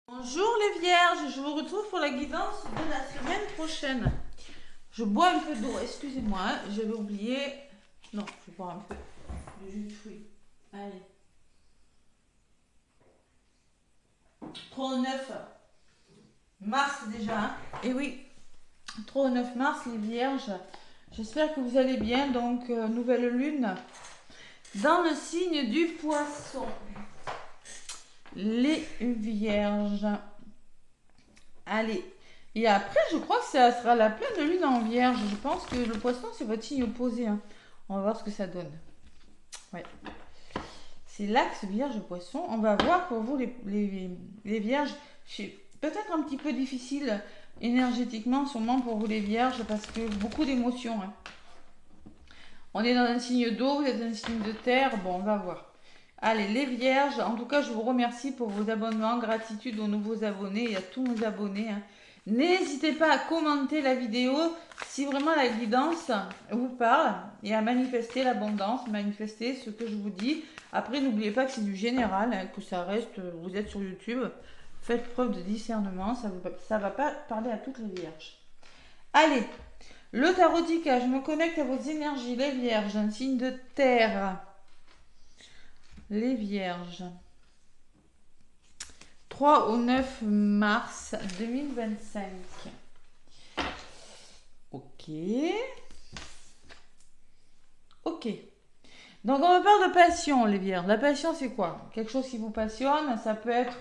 Bonjour les vierges, je vous retrouve pour la guidance de la semaine prochaine. Je bois un peu d'eau, excusez-moi, hein, j'avais oublié. Non, je vais boire un peu de jus de fruits. Allez. Trop au 9 mars déjà. Hein. Et oui, trop au 9 mars les vierges. J'espère que vous allez bien. Donc, nouvelle lune dans le signe du poisson. Les vierges. Allez. Et après, je crois que ça sera la pleine lune en vierge. Je pense que le poisson, c'est votre signe opposé. Hein. On va voir ce que ça donne. Ouais. C'est l'axe vierge-poisson. On va voir pour vous les vierges. C'est peut-être un petit peu difficile énergétiquement, sûrement pour vous les vierges, parce que beaucoup d'émotions. Hein. On est dans un signe d'eau, vous êtes dans un signe de terre. Bon, on va voir. Allez, les vierges, en tout cas, je vous remercie pour vos abonnements. Gratitude aux nouveaux abonnés et à tous nos abonnés. Hein. N'hésitez pas à commenter la vidéo si vraiment la guidance vous parle et à manifester l'abondance, manifester ce que je vous dis. Après, n'oubliez pas que c'est du général, hein, que ça reste, vous êtes sur YouTube. Faites preuve de discernement, ça va pas parler à toutes les vierges. Allez, le tarotica, je me connecte à vos énergies, les vierges, un signe de terre. Les vierges. 3 au 9 mars 2025. Ok. Ok. Donc on me parle de passion, les vierges. La passion, c'est quoi? Quelque chose qui vous passionne. Ça peut être...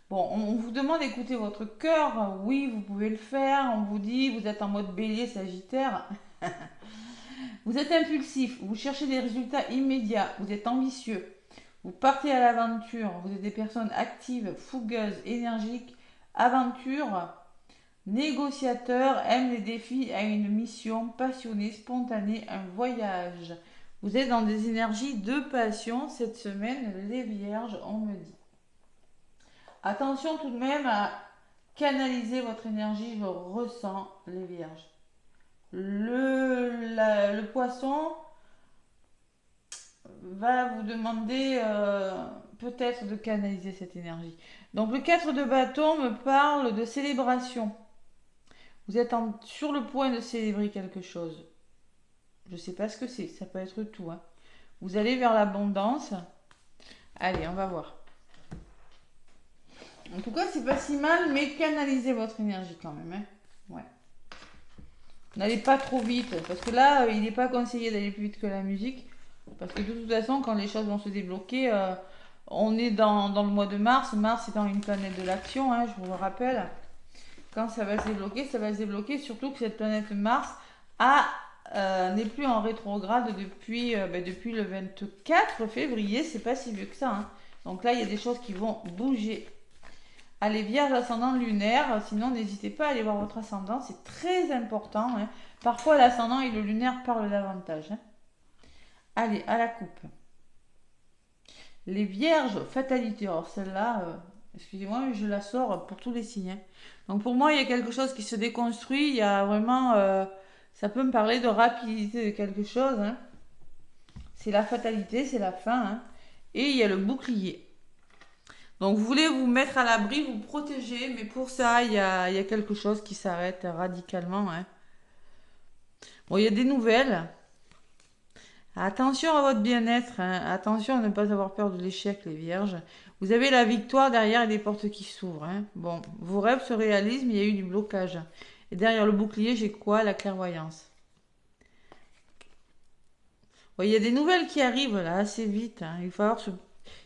Bon, on vous demande d'écouter votre cœur. Oui, vous pouvez le faire. On vous dit, vous êtes en mode bélier, sagittaire. Vous êtes impulsif. Vous cherchez des résultats immédiats. Vous êtes ambitieux. Vous partez à l'aventure. Vous êtes des personnes actives, fougueuses, énergiques. Aventure. Négociateur, aime les défis, a une mission, passionné, spontané, un voyage. Vous êtes dans des énergies de passion cette semaine, les vierges, on me dit. Attention tout de même à canaliser votre énergie, je ressens les vierges. Le poisson va vous demander peut-être de canaliser cette énergie. Donc le 4 de bâton me parle de célébration. Vous êtes sur le point de célébrer quelque chose. Je ne sais pas ce que c'est, ça peut être tout. Hein. Vous allez vers l'abondance. Allez, on va voir. En tout cas, c'est pas si mal, mais canalisez votre énergie quand même. Hein. Ouais. N'allez pas trop vite, parce que là, il n'est pas conseillé d'aller plus vite que la musique. Parce que de toute façon, quand les choses vont se débloquer, on est dans le mois de mars. Mars étant une planète de l'action, hein, je vous le rappelle. Quand ça va se débloquer, surtout que cette planète Mars n'est plus en rétrograde depuis le 24 février, c'est pas si vieux que ça. Hein. Donc là, il y a des choses qui vont bouger. Allez, Vierge, ascendant lunaire, sinon n'hésitez pas à aller voir votre ascendant, c'est très important. Hein. Parfois, l'ascendant et le lunaire parlent davantage. Hein. Allez, à la coupe. Les vierges, fatalité. Alors celle-là, excusez-moi, mais je la sors pour tous les signes. Hein. Donc pour moi, il y a quelque chose qui se déconstruit. Il y a vraiment... ça peut me parler de rapidité de quelque chose. Hein. C'est la fatalité, c'est la fin. Hein. Et il y a le bouclier. Donc vous voulez vous mettre à l'abri, vous protéger, mais pour ça, il y a quelque chose qui s'arrête radicalement. Hein. Bon, il y a des nouvelles. Attention à votre bien-être, hein. Attention à ne pas avoir peur de l'échec, les vierges. Vous avez la victoire derrière et des portes qui s'ouvrent. Hein. Bon, vos rêves se réalisent, mais il y a eu du blocage. Et derrière le bouclier, j'ai quoi? La clairvoyance. Bon, il y a des nouvelles qui arrivent là assez vite. Hein.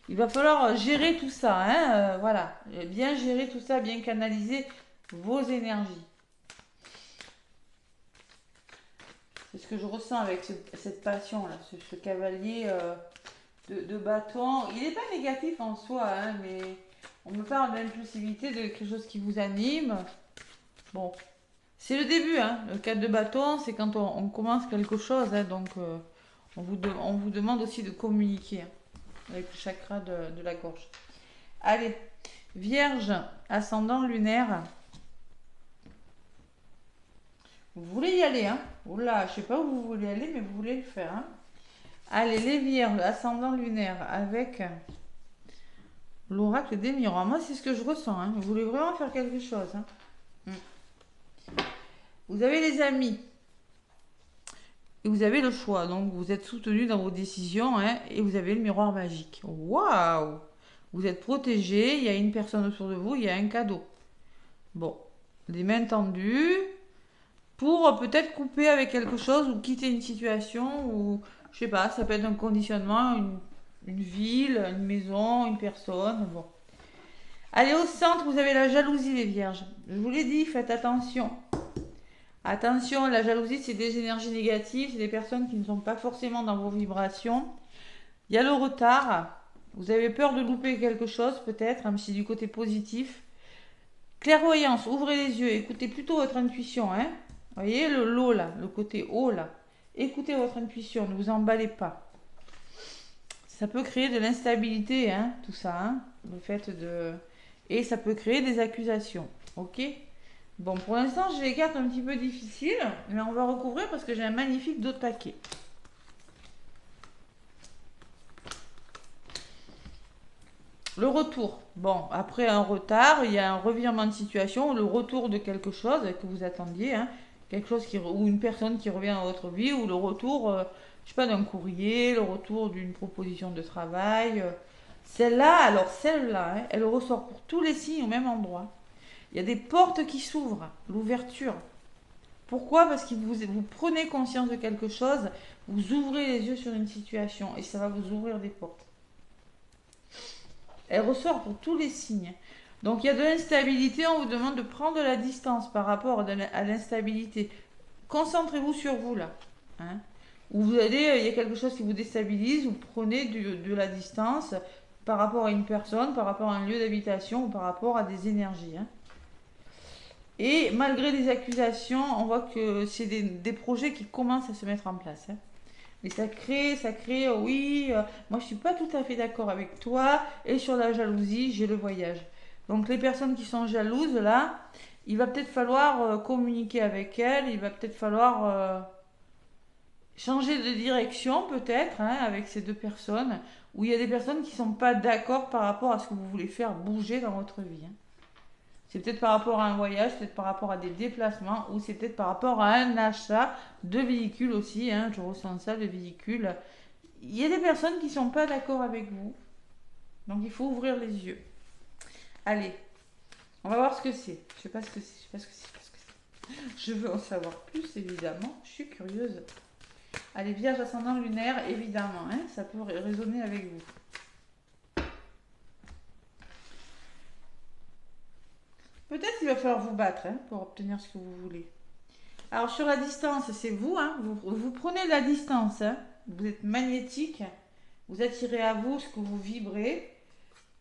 Il va falloir gérer tout ça. Hein. Voilà, bien gérer tout ça, bien canaliser vos énergies. C'est ce que je ressens avec cette passion là, ce cavalier. De bâton. Il n'est pas négatif en soi, hein, mais on me parle d'impulsivité, de quelque chose qui vous anime. Bon, c'est le début, hein. Le 4 de bâton, c'est quand on commence quelque chose, hein, donc on vous demande aussi de communiquer hein, avec le chakra de la gorge. Allez, Vierge, ascendant lunaire. Vous voulez y aller, hein? Oula, je sais pas où vous voulez aller, mais vous voulez le faire, hein? Allez, les vierges, ascendant lunaire, avec L'oracle des miroirs. Moi, c'est ce que je ressens. Hein. Vous voulez vraiment faire quelque chose. Hein. Mm. Vous avez les amis. Et vous avez le choix. Donc, vous êtes soutenu dans vos décisions. Hein, et vous avez le miroir magique. Waouh! Vous êtes protégé. Il y a une personne autour de vous. Il y a un cadeau. Bon. Les mains tendues. Pour peut-être couper avec quelque chose ou quitter une situation ou, je sais pas, ça peut être un conditionnement, une ville, une maison, une personne. Bon. Allez, au centre, vous avez la jalousie, les vierges. Je vous l'ai dit, faites attention. Attention, la jalousie, c'est des énergies négatives, c'est des personnes qui ne sont pas forcément dans vos vibrations. Il y a le retard. Vous avez peur de louper quelque chose, peut-être, même si du côté positif. Clairvoyance, ouvrez les yeux, écoutez plutôt votre intuition. Hein. Vous voyez le lot là, le côté haut là. Écoutez votre intuition, ne vous emballez pas. Ça peut créer de l'instabilité, hein, tout ça. Hein, le fait de... Et ça peut créer des accusations. Ok. Bon, pour l'instant, j'ai les cartes un petit peu difficiles, mais on va recouvrir parce que j'ai un magnifique dos de paquet. Le retour. Bon, après un retard, il y a un revirement de situation, le retour de quelque chose que vous attendiez, hein, quelque chose qui, ou une personne qui revient dans votre vie, ou le retour, je sais pas, d'un courrier, le retour d'une proposition de travail. Celle-là, alors celle-là, hein, elle ressort pour tous les signes au même endroit. Il y a des portes qui s'ouvrent, l'ouverture. Pourquoi? Parce que vous prenez conscience de quelque chose, vous ouvrez les yeux sur une situation et ça va vous ouvrir des portes. Elle ressort pour tous les signes. Donc il y a de l'instabilité, on vous demande de prendre de la distance par rapport à l'instabilité. Concentrez-vous sur vous là. Hein. Ou vous allez, il y a quelque chose qui vous déstabilise, vous prenez de la distance par rapport à une personne, par rapport à un lieu d'habitation ou par rapport à des énergies. Hein. Et malgré les accusations, on voit que c'est des projets qui commencent à se mettre en place. Hein. Mais ça crée, oui, moi je suis pas tout à fait d'accord avec toi. Et sur la jalousie, j'ai le voyage. Donc les personnes qui sont jalouses, là, il va peut-être falloir communiquer avec elles, il va peut-être falloir changer de direction, peut-être, hein, avec ces deux personnes, où il y a des personnes qui ne sont pas d'accord par rapport à ce que vous voulez faire bouger dans votre vie. Hein. C'est peut-être par rapport à un voyage, peut-être par rapport à des déplacements, ou c'est peut-être par rapport à un achat de véhicules aussi. Hein, je ressens ça, de véhicules. Il y a des personnes qui ne sont pas d'accord avec vous. Donc il faut ouvrir les yeux. Allez, on va voir ce que c'est. Je sais pas ce que c'est. Je sais pas ce que c'est. Je sais pas ce que c'est. Je veux en savoir plus, évidemment. Je suis curieuse. Allez, Vierge ascendant lunaire, évidemment. Hein, ça peut résonner avec vous. Peut-être qu'il va falloir vous battre hein, pour obtenir ce que vous voulez. Alors sur la distance, c'est vous, hein, vous prenez la distance, hein, vous êtes magnétique, vous attirez à vous ce que vous vibrez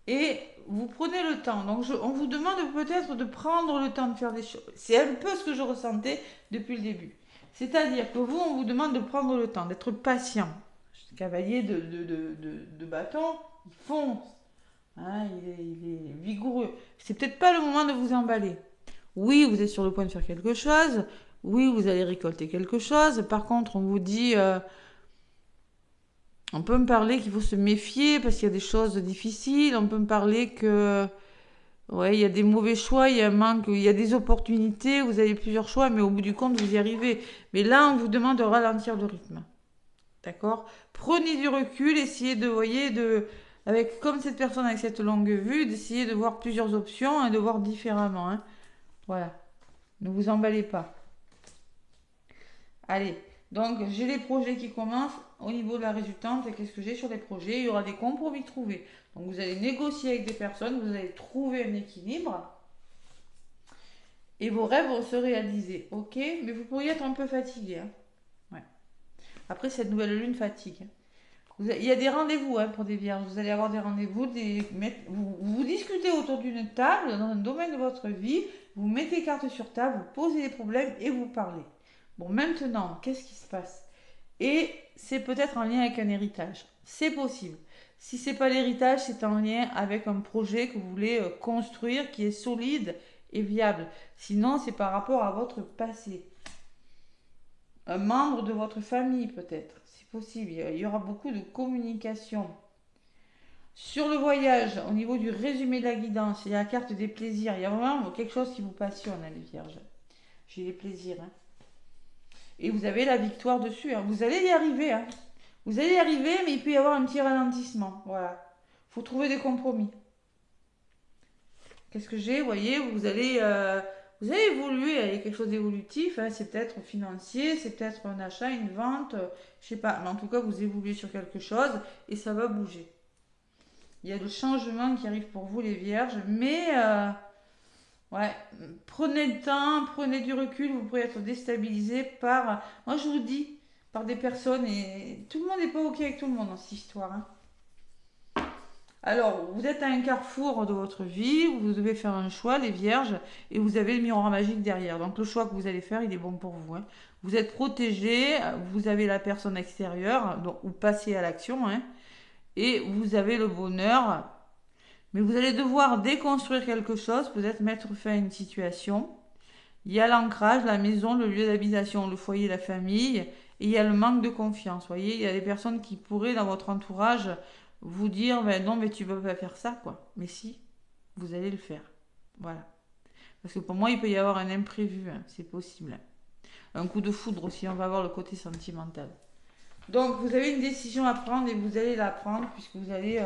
et vous prenez le temps. Donc on vous demande peut-être de prendre le temps de faire des choses. C'est un peu ce que je ressentais depuis le début. C'est-à-dire que vous, on vous demande de prendre le temps, d'être patient. Le cavalier de bâton, il fonce, hein, il est vigoureux. C'est peut-être pas le moment de vous emballer. Oui, vous êtes sur le point de faire quelque chose. Oui, vous allez récolter quelque chose. Par contre, on vous dit, on peut me parler qu'il faut se méfier parce qu'il y a des choses difficiles. On peut me parler que, ouais, il y a des mauvais choix, il y a un manque, il y a des opportunités. Vous avez plusieurs choix, mais au bout du compte, vous y arrivez. Mais là, on vous demande de ralentir le rythme. D'accord? Prenez du recul, essayez de, voyez, avec comme cette personne avec cette longue vue, d'essayer de voir plusieurs options et de voir différemment. Hein. Voilà. Ne vous emballez pas. Allez, donc j'ai les projets qui commencent. Au niveau de la résultante, qu'est-ce que j'ai sur les projets? Il y aura des compromis trouvés. Donc vous allez négocier avec des personnes, vous allez trouver un équilibre et vos rêves vont se réaliser. Ok? Mais vous pourriez être un peu fatigué. Hein. Ouais. Après, cette nouvelle lune fatigue. Il y a des rendez-vous hein, pour des vierges. Vous allez avoir des rendez-vous. Vous discutez autour d'une table dans un domaine de votre vie. Vous mettez cartes sur table, vous posez des problèmes et vous parlez. Bon, maintenant, qu'est-ce qui se passe? Et c'est peut-être en lien avec un héritage. C'est possible. Si c'est pas l'héritage, c'est en lien avec un projet que vous voulez construire qui est solide et viable. Sinon, c'est par rapport à votre passé. Un membre de votre famille peut-être. C'est possible. Il y aura beaucoup de communication. Sur le voyage, au niveau du résumé de la guidance, il y a la carte des plaisirs. Il y a vraiment quelque chose qui vous passionne, hein, les vierges. J'ai les plaisirs. Hein. Et vous avez la victoire dessus. Hein. Vous allez y arriver. Hein. Vous allez y arriver, mais il peut y avoir un petit ralentissement. Voilà. Il faut trouver des compromis. Qu'est-ce que j'ai? Vous voyez, vous allez évoluer avec quelque chose d'évolutif. Hein. C'est peut-être financier, c'est peut-être un achat, une vente. Je sais pas. Mais en tout cas, vous évoluez sur quelque chose et ça va bouger. Il y a le changement qui arrive pour vous, les vierges. Mais ouais, prenez le temps, prenez du recul. Vous pourrez être déstabilisé par, moi je vous dis, par des personnes. Et tout le monde n'est pas OK avec tout le monde dans cette histoire. Hein. Alors, vous êtes à un carrefour de votre vie, vous devez faire un choix, les vierges, et vous avez le miroir magique derrière. Donc, le choix que vous allez faire, il est bon pour vous. Hein. Vous êtes protégé, vous avez la personne extérieure, donc, ou passez à l'action, hein, et vous avez le bonheur. Mais vous allez devoir déconstruire quelque chose, peut-être mettre fin à une situation. Il y a l'ancrage, la maison, le lieu d'habitation, le foyer, la famille, et il y a le manque de confiance. Vous voyez, il y a des personnes qui pourraient, dans votre entourage, vous dire, ben non, mais tu ne peux pas faire ça, quoi. Mais si, vous allez le faire. Voilà. Parce que pour moi, il peut y avoir un imprévu, hein, c'est possible. Un coup de foudre aussi, on va voir le côté sentimental. Donc, vous avez une décision à prendre et vous allez la prendre, puisque vous allez...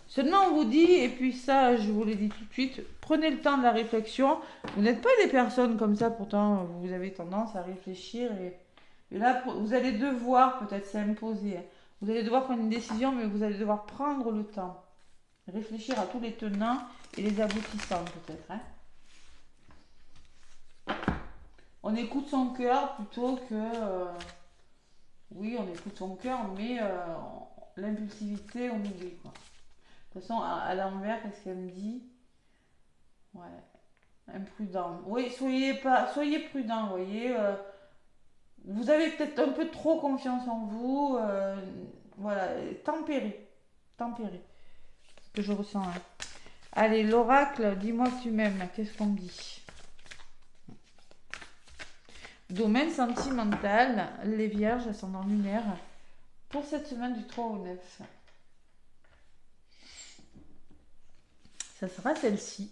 Seulement, on vous dit, et puis ça, je vous l'ai dit tout de suite, prenez le temps de la réflexion. Vous n'êtes pas des personnes comme ça, pourtant, vous avez tendance à réfléchir. Et là, vous allez devoir peut-être s'imposer. Hein. Vous allez devoir prendre une décision, mais vous allez devoir prendre le temps. Réfléchir à tous les tenants et les aboutissants, peut-être. Hein. On écoute son cœur plutôt que... oui, on écoute son cœur, mais l'impulsivité, on oublie, quoi. De toute façon, à l'envers, qu'est-ce qu'elle me dit? Ouais, imprudent. Oui, soyez prudent, vous voyez. Vous avez peut-être un peu trop confiance en vous. Voilà, tempérez. Tempérez. Ce que je ressens. Hein. Allez, l'oracle, dis-moi que tu m'aimes. Qu'est-ce qu'on me dit? Domaine sentimental, les vierges, elles sont dans lunaire. Pour cette semaine du 3 au 9. Ça sera celle-ci.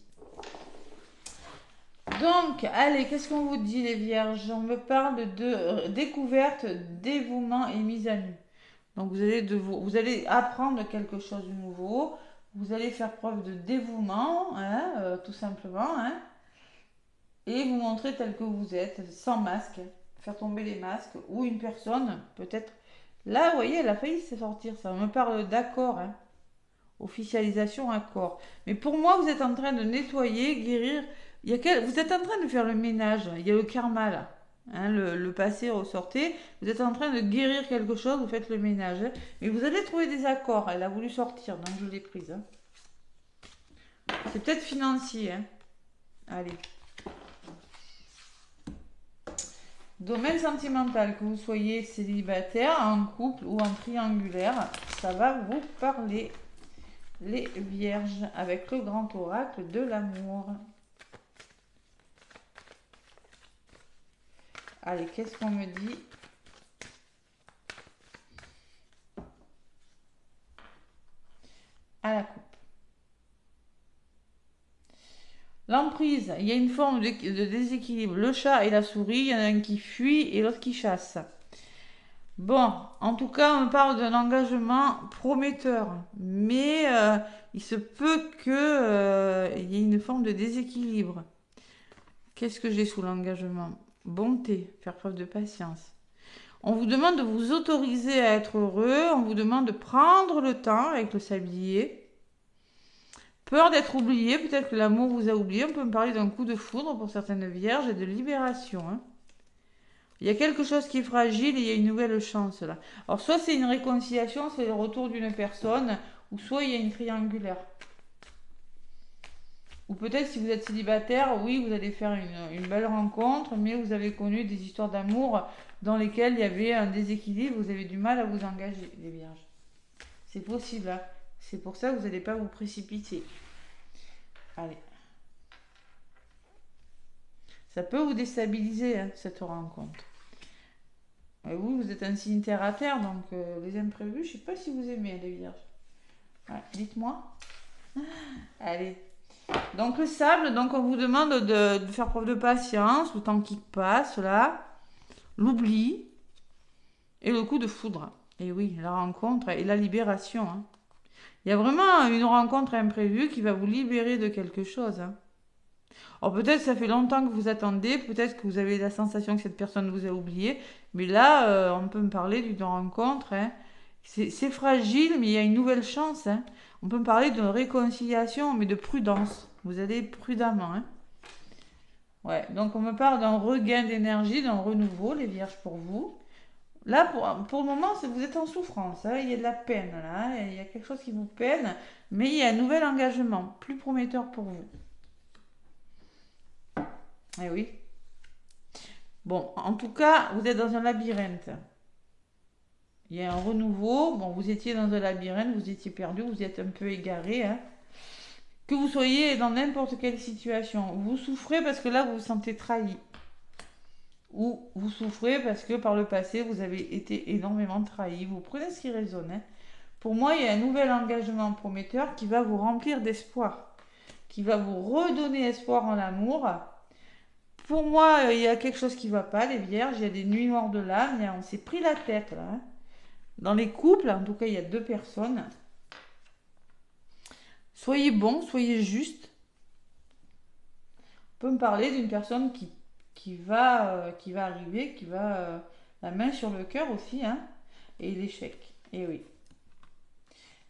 Donc, allez, qu'est-ce qu'on vous dit, les vierges? On me parle de découverte, dévouement et mise à nu. Donc, vous allez apprendre quelque chose de nouveau. Vous allez faire preuve de dévouement, hein, tout simplement. Hein, et vous montrer tel que vous êtes, sans masque. Faire tomber les masques. Ou une personne, peut-être. Là, vous voyez, elle a failli se sortir. Ça me parle d'accord. Hein, officialisation, accord. Mais pour moi, vous êtes en train de nettoyer, guérir. Vous êtes en train de faire le ménage. Il y a le karma là. Hein, le passé ressortez. Vous êtes en train de guérir quelque chose, vous faites le ménage. Hein. Mais vous allez trouver des accords. Elle a voulu sortir, donc je l'ai prise. Hein. C'est peut-être financier. Hein. Allez. Domaine sentimental, que vous soyez célibataire, en couple ou en triangulaire, ça va vous parler. Les vierges avec le grand oracle de l'amour. Allez, qu'est-ce qu'on me dit? À la coupe. L'emprise, il y a une forme de déséquilibre. Le chat et la souris, il y en a un qui fuit et l'autre qui chasse. Bon, en tout cas, on parle d'un engagement prometteur, mais il se peut qu'il y ait une forme de déséquilibre. Qu'est-ce que j'ai sous l'engagement? Bonté, faire preuve de patience. On vous demande de vous autoriser à être heureux, on vous demande de prendre le temps avec le sablier. Peur d'être oublié, peut-être que l'amour vous a oublié, on peut me parler d'un coup de foudre pour certaines vierges et de libération. Hein. Il y a quelque chose qui est fragile et il y a une nouvelle chance là. Alors soit c'est une réconciliation, c'est le retour d'une personne, ou soit il y a une triangulaire. Ou peut-être si vous êtes célibataire, oui, vous allez faire une belle rencontre, mais vous avez connu des histoires d'amour dans lesquelles il y avait un déséquilibre, vous avez du mal à vous engager, les vierges. C'est possible, hein. C'est pour ça que vous n'allez pas vous précipiter. Allez. Ça peut vous déstabiliser, hein, cette rencontre. Et vous êtes un signe terre à terre, donc les imprévus, je ne sais pas si vous aimez les vierges. Ouais, dites-moi. Allez. Donc le sable, donc on vous demande de faire preuve de patience, le temps qui passe là, l'oubli et le coup de foudre. Et oui, la rencontre et la libération, hein. Il y a vraiment une rencontre imprévue qui va vous libérer de quelque chose, hein. Alors peut-être ça fait longtemps que vous attendez, peut-être que vous avez la sensation que cette personne vous a oublié, mais là, on peut me parler d'une rencontre, hein. C'est fragile, mais il y a une nouvelle chance, hein. On peut me parler de réconciliation, mais de prudence. Vous allez prudemment, hein. Ouais, donc on me parle d'un regain d'énergie, d'un renouveau, les vierges pour vous. Là, pour le moment, vous êtes en souffrance, hein. Il y a de la peine, là, hein. Il y a quelque chose qui vous peine, mais il y a un nouvel engagement, plus prometteur pour vous. Eh oui. Bon, en tout cas, vous êtes dans un labyrinthe. Il y a un renouveau. Bon, vous étiez dans un labyrinthe, vous étiez perdu, vous êtes un peu égaré, hein. Que vous soyez dans n'importe quelle situation, vous souffrez parce que là, vous vous sentez trahi. Ou vous souffrez parce que par le passé, vous avez été énormément trahi. Vous prenez ce qui résonne, hein. Pour moi, il y a un nouvel engagement prometteur qui va vous remplir d'espoir, qui va vous redonner espoir en l'amour. Pour moi, il y a quelque chose qui ne va pas, les vierges. Il y a des nuits noires de l'âme. On s'est pris la tête, là, hein. Dans les couples, en tout cas, il y a deux personnes. Soyez bon, soyez juste. On peut me parler d'une personne qui va arriver, qui va la main sur le cœur aussi, hein, et l'échec. Et oui.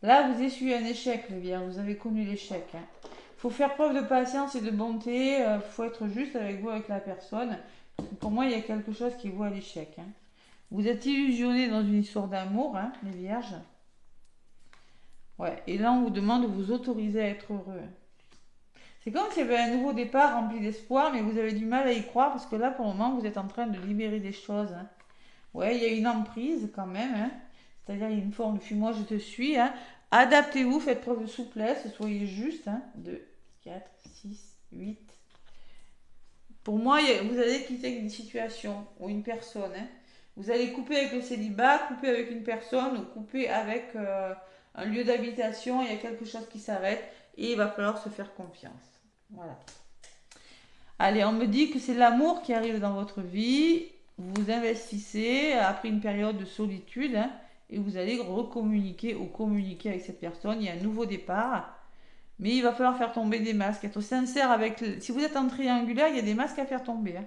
Là, vous essuyez un échec, les vierges. Vous avez connu l'échec, hein. Il faut faire preuve de patience et de bonté. Il faut être juste avec vous, avec la personne. Pour moi, il y a quelque chose qui vaut à l'échec, hein. Vous êtes illusionné dans une histoire d'amour, hein, les vierges. Ouais, et là, on vous demande de vous autoriser à être heureux. C'est comme s'il y avait un nouveau départ rempli d'espoir, mais vous avez du mal à y croire parce que là, pour le moment, vous êtes en train de libérer des choses, hein. Ouais, il y a une emprise quand même, hein. C'est-à-dire, il y a une forme de fuis-moi, je te suis, hein. Adaptez-vous, faites preuve de souplesse, soyez juste, hein. 2, 4, 6, 8. Pour moi, vous allez quitter une situation ou une personne, hein. Vous allez couper avec le célibat, couper avec une personne ou couper avec un lieu d'habitation. Il y a quelque chose qui s'arrête et il va falloir se faire confiance. Voilà. Allez, on me dit que c'est l'amour qui arrive dans votre vie. Vous investissez après une période de solitude, hein, et vous allez recommuniquer ou communiquer avec cette personne. Il y a un nouveau départ. Mais il va falloir faire tomber des masques, être sincère avec... Si vous êtes en triangulaire, il y a des masques à faire tomber, hein.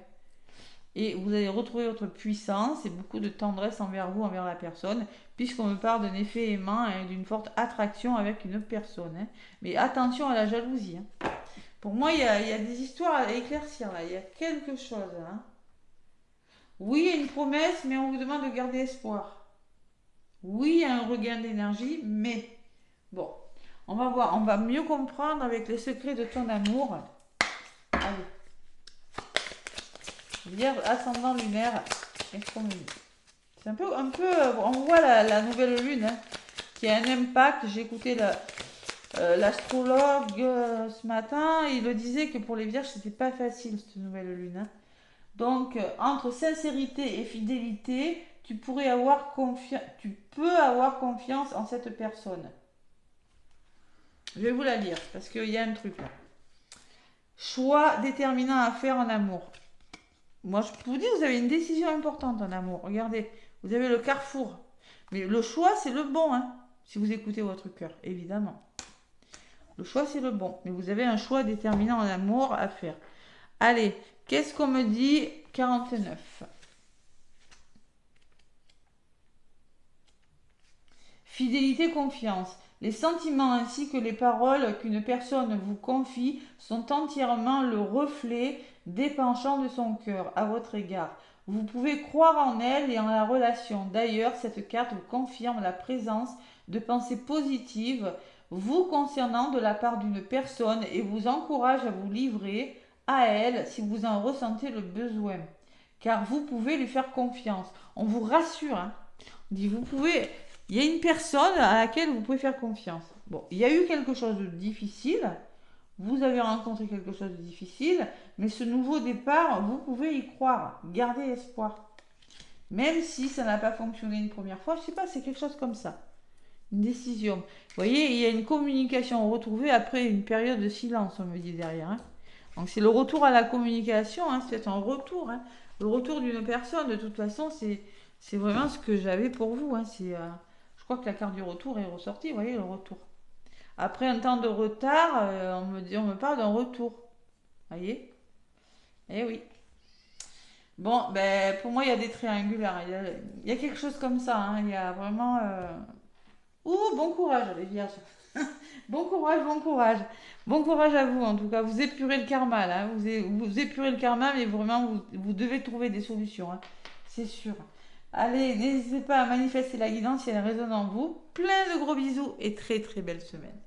Et vous allez retrouver votre puissance et beaucoup de tendresse envers vous, envers la personne, puisqu'on me parle d'un effet aimant et d'une forte attraction avec une personne, hein. Mais attention à la jalousie, hein. Pour moi, il y a des histoires à éclaircir là, il y a quelque chose, hein. Oui, il y a une promesse, mais on vous demande de garder espoir. Oui, il y a un regain d'énergie, mais bon, on va voir, on va mieux comprendre avec les secrets de ton amour. Allez. Vierge, ascendant lunaire, est-ce qu'on me dit? C'est un peu, on voit la nouvelle lune, hein, qui a un impact. J'ai écouté l'astrologue ce matin, il le disait que pour les vierges, c'était pas facile cette nouvelle lune, hein. Donc, entre sincérité et fidélité, tu peux avoir confiance en cette personne. Je vais vous la lire parce qu'il y a un truc là. Choix déterminant à faire en amour. Moi, je vous dis, vous avez une décision importante en amour. Regardez, vous avez le carrefour. Mais le choix, c'est le bon, hein, si vous écoutez votre cœur, évidemment. Le choix, c'est le bon. Mais vous avez un choix déterminant en amour à faire. Allez, qu'est-ce qu'on me dit? 49. Fidélité, confiance. Les sentiments ainsi que les paroles qu'une personne vous confie sont entièrement le reflet des penchants de son cœur à votre égard. Vous pouvez croire en elle et en la relation. D'ailleurs, cette carte vous confirme la présence de pensées positives vous concernant de la part d'une personne et vous encourage à vous livrer à elle si vous en ressentez le besoin. Car vous pouvez lui faire confiance. On vous rassure, hein. On dit, vous pouvez... Il y a une personne à laquelle vous pouvez faire confiance. Bon, il y a eu quelque chose de difficile. Vous avez rencontré quelque chose de difficile. Mais ce nouveau départ, vous pouvez y croire. Gardez espoir. Même si ça n'a pas fonctionné une première fois, je sais pas, c'est quelque chose comme ça. Une décision. Vous voyez, il y a une communication retrouvée après une période de silence, on me dit derrière. Hein. Donc c'est le retour à la communication, hein, c'est un retour. Hein. Le retour d'une personne, de toute façon, c'est vraiment ce que j'avais pour vous. Hein. Je crois que la carte du retour est ressortie, vous voyez, le retour. Après un temps de retard, on me parle d'un retour. Vous voyez? Eh oui. Bon, ben, pour moi, il y a des triangulaires. Il y a quelque chose comme ça. Hein. Il y a vraiment. Ouh, bon courage, les vierges. Bon courage, bon courage. Bon courage à vous, en tout cas. Vous épurez le karma, là. Vous épurez le karma, mais vraiment, vous devez trouver des solutions. Hein. C'est sûr. Allez, n'hésitez pas à manifester la guidance si elle résonne en vous. Plein de gros bisous et très très belle semaine.